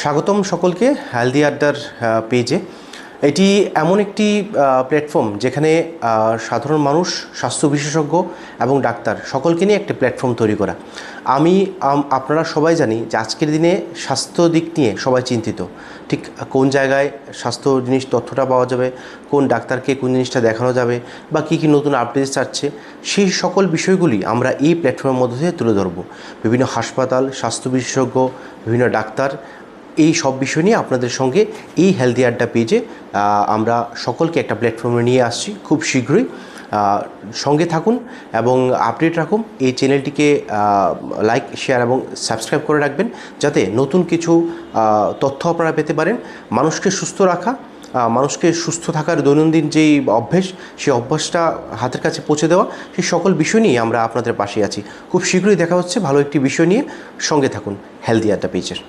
স্বাগতম সকলকে হেলদি আড্ডার পেজে। এটি এমন একটি প্ল্যাটফর্ম যেখানে সাধারণ মানুষ, স্বাস্থ্য বিশেষজ্ঞ এবং ডাক্তার সকলকে নিয়ে একটি প্ল্যাটফর্ম তৈরি করা। আপনারা সবাই জানি যে আজকের দিনে স্বাস্থ্য দিক নিয়ে সবাই চিন্তিত। ঠিক কোন জায়গায় স্বাস্থ্য জিনিস তথ্যটা পাওয়া যাবে, কোন ডাক্তারকে কোন জিনিসটা দেখানো যাবে, বা কী কী নতুন আপডেটস আসছে, সেই সকল বিষয়গুলি আমরা এই প্ল্যাটফর্মের মধ্যে দিয়ে তুলে ধরব। বিভিন্ন হাসপাতাল, স্বাস্থ্য বিশেষজ্ঞ, বিভিন্ন ডাক্তার, এই সব বিষয় নিয়ে আপনাদের সঙ্গে এই হেলদি আড্ডা পেজে আমরা সকলকে একটা প্ল্যাটফর্মে নিয়ে আসছি খুব শীঘ্রই। সঙ্গে থাকুন এবং আপডেট রাখুন। এই চ্যানেলটিকে লাইক, শেয়ার এবং সাবস্ক্রাইব করে রাখবেন, যাতে নতুন কিছু তথ্য আপনারা পেতে পারেন। মানুষকে সুস্থ রাখা, মানুষকে সুস্থ থাকার দৈনন্দিন যেই অভ্যেস, সেই অভ্যাসটা হাতের কাছে পৌঁছে দেওয়া, সেই সকল বিষয় নিয়ে আমরা আপনাদের পাশে আছি। খুব শীঘ্রই দেখা হচ্ছে ভালো একটি বিষয় নিয়ে। সঙ্গে থাকুন হেলদি আড্ডা পেজের।